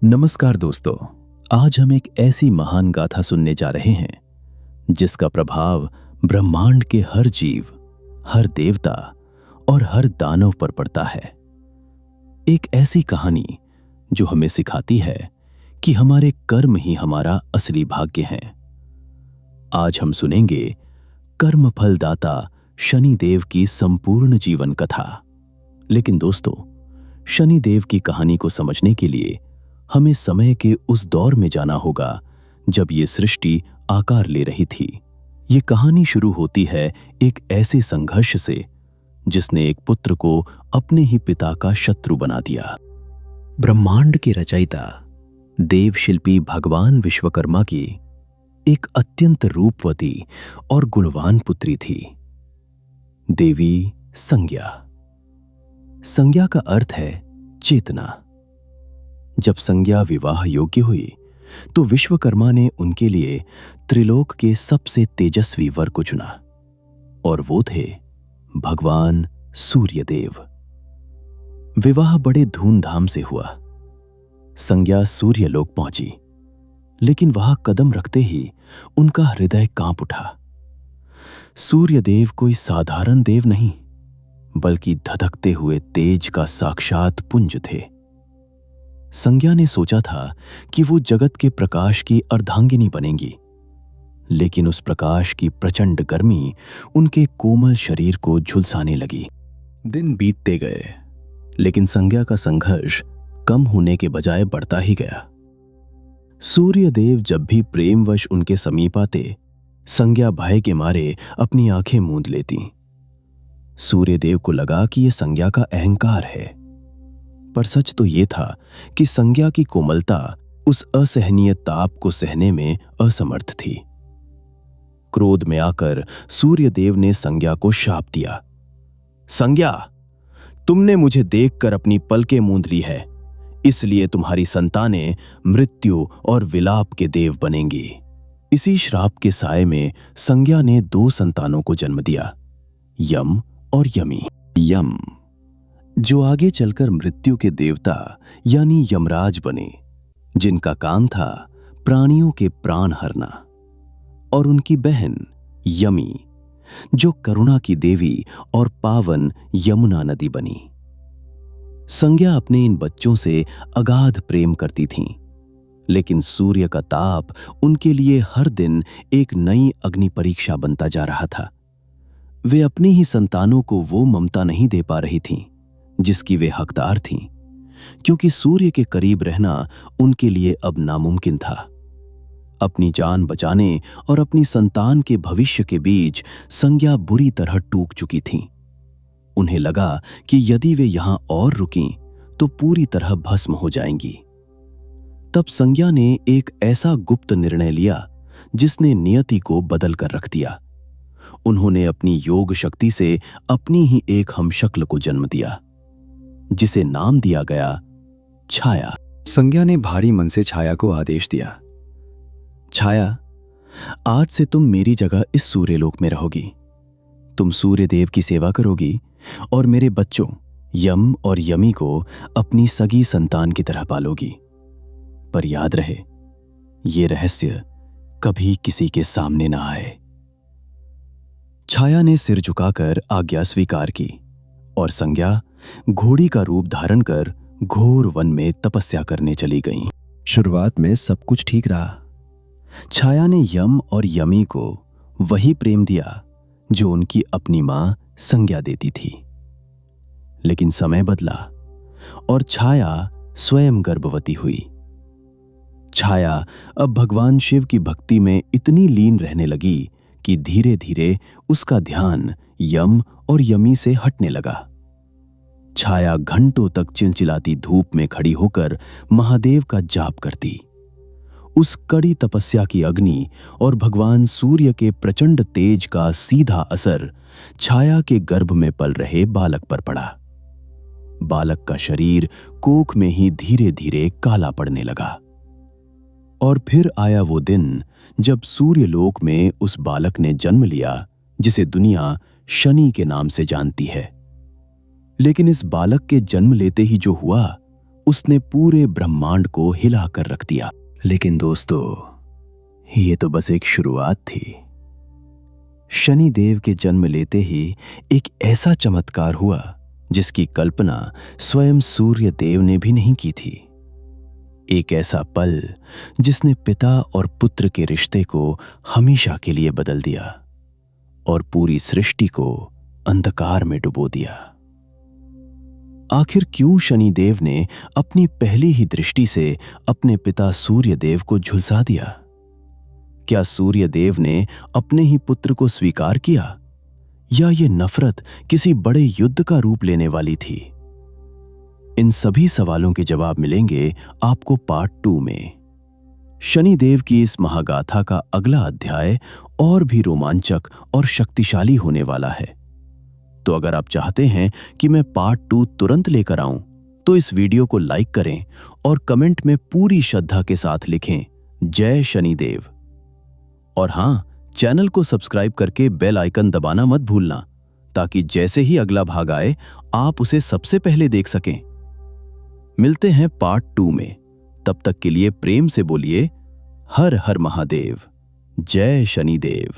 नमस्कार दोस्तों। आज हम एक ऐसी महान गाथा सुनने जा रहे हैं जिसका प्रभाव ब्रह्मांड के हर जीव, हर देवता और हर दानव पर पड़ता है। एक ऐसी कहानी जो हमें सिखाती है कि हमारे कर्म ही हमारा असली भाग्य हैं। आज हम सुनेंगे कर्म फलदाता शनिदेव की संपूर्ण जीवन कथा। लेकिन दोस्तों, शनिदेव की कहानी को समझने के लिए हमें समय के उस दौर में जाना होगा जब ये सृष्टि आकार ले रही थी। ये कहानी शुरू होती है एक ऐसे संघर्ष से जिसने एक पुत्र को अपने ही पिता का शत्रु बना दिया। ब्रह्मांड के रचयिता देव शिल्पी भगवान विश्वकर्मा की एक अत्यंत रूपवती और गुणवान पुत्री थी, देवी संज्ञा। संज्ञा का अर्थ है चेतना। जब संज्ञा विवाह योग्य हुई तो विश्वकर्मा ने उनके लिए त्रिलोक के सबसे तेजस्वी वर को चुना, और वो थे भगवान सूर्यदेव। विवाह बड़े धूमधाम से हुआ। संज्ञा सूर्यलोक पहुंची, लेकिन वहां कदम रखते ही उनका हृदय कांप उठा। सूर्यदेव कोई साधारण देव नहीं, बल्कि धधकते हुए तेज का साक्षात पुंज थे। संज्ञा ने सोचा था कि वो जगत के प्रकाश की अर्धांगिनी बनेंगी, लेकिन उस प्रकाश की प्रचंड गर्मी उनके कोमल शरीर को झुलसाने लगी। दिन बीतते गए, लेकिन संज्ञा का संघर्ष कम होने के बजाय बढ़ता ही गया। सूर्यदेव जब भी प्रेमवश उनके समीप आते, संज्ञा भय के मारे अपनी आंखें मूंद लेती। सूर्यदेव को लगा कि यह संज्ञा का अहंकार है, पर सच तो यह था कि संज्ञा की कोमलता उस असहनीय ताप को सहने में असमर्थ थी। क्रोध में आकर सूर्यदेव ने संज्ञा को शाप दिया। संज्ञा, तुमने मुझे देखकर अपनी पलकें मूंद ली है, इसलिए तुम्हारी संतानें मृत्यु और विलाप के देव बनेंगी। इसी श्राप के साए में संज्ञा ने 2 संतानों को जन्म दिया, यम और यमी। यम जो आगे चलकर मृत्यु के देवता यानी यमराज बने, जिनका काम था प्राणियों के प्राण हरना, और उनकी बहन यमी जो करुणा की देवी और पावन यमुना नदी बनी। संज्ञा अपने इन बच्चों से अगाध प्रेम करती थीं, लेकिन सूर्य का ताप उनके लिए हर दिन एक नई अग्नि परीक्षा बनता जा रहा था। वे अपनी ही संतानों को वो ममता नहीं दे पा रही थीं जिसकी वे हकदार थीं, क्योंकि सूर्य के करीब रहना उनके लिए अब नामुमकिन था। अपनी जान बचाने और अपनी संतान के भविष्य के बीच संज्ञा बुरी तरह टूट चुकी थीं। उन्हें लगा कि यदि वे यहां और रुकीं तो पूरी तरह भस्म हो जाएंगी। तब संज्ञा ने एक ऐसा गुप्त निर्णय लिया जिसने नियति को बदल कर रख दिया। उन्होंने अपनी योग शक्ति से अपनी ही एक हमशक्ल को जन्म दिया, जिसे नाम दिया गया छाया। संज्ञा ने भारी मन से छाया को आदेश दिया, छाया, आज से तुम मेरी जगह इस सूर्यलोक में रहोगी। तुम सूर्यदेव की सेवा करोगी और मेरे बच्चों यम और यमी को अपनी सगी संतान की तरह पालोगी। पर याद रहे, ये रहस्य कभी किसी के सामने ना आए। छाया ने सिर झुकाकर आज्ञा स्वीकार की और संज्ञा घोड़ी का रूप धारण कर घोर वन में तपस्या करने चली गईं। शुरुआत में सब कुछ ठीक रहा। छाया ने यम और यमी को वही प्रेम दिया जो उनकी अपनी मां संज्ञा देती थी। लेकिन समय बदला और छाया स्वयं गर्भवती हुई। छाया अब भगवान शिव की भक्ति में इतनी लीन रहने लगी कि धीरे धीरे उसका ध्यान यम और यमी से हटने लगा। छाया घंटों तक चिलचिलाती धूप में खड़ी होकर महादेव का जाप करती। उस कड़ी तपस्या की अग्नि और भगवान सूर्य के प्रचंड तेज का सीधा असर छाया के गर्भ में पल रहे बालक पर पड़ा। बालक का शरीर कोख में ही धीरे धीरे काला पड़ने लगा। और फिर आया वो दिन जब सूर्यलोक में उस बालक ने जन्म लिया जिसे दुनिया शनि के नाम से जानती है। लेकिन इस बालक के जन्म लेते ही जो हुआ उसने पूरे ब्रह्मांड को हिलाकर रख दिया। लेकिन दोस्तों, ये तो बस एक शुरुआत थी। शनिदेव के जन्म लेते ही एक ऐसा चमत्कार हुआ जिसकी कल्पना स्वयं सूर्य देव ने भी नहीं की थी। एक ऐसा पल जिसने पिता और पुत्र के रिश्ते को हमेशा के लिए बदल दिया और पूरी सृष्टि को अंधकार में डुबो दिया। आखिर क्यों शनिदेव ने अपनी पहली ही दृष्टि से अपने पिता सूर्यदेव को झुलसा दिया? क्या सूर्यदेव ने अपने ही पुत्र को स्वीकार किया, या ये नफरत किसी बड़े युद्ध का रूप लेने वाली थी? इन सभी सवालों के जवाब मिलेंगे आपको पार्ट 2 में। शनिदेव की इस महागाथा का अगला अध्याय और भी रोमांचक और शक्तिशाली होने वाला है। तो अगर आप चाहते हैं कि मैं पार्ट 2 तुरंत लेकर आऊं, तो इस वीडियो को लाइक करें और कमेंट में पूरी श्रद्धा के साथ लिखें जय शनिदेव। और हां, चैनल को सब्सक्राइब करके बेल आइकन दबाना मत भूलना, ताकि जैसे ही अगला भाग आए आप उसे सबसे पहले देख सकें। मिलते हैं पार्ट 2 में। तब तक के लिए प्रेम से बोलिए हर हर महादेव, जय शनिदेव।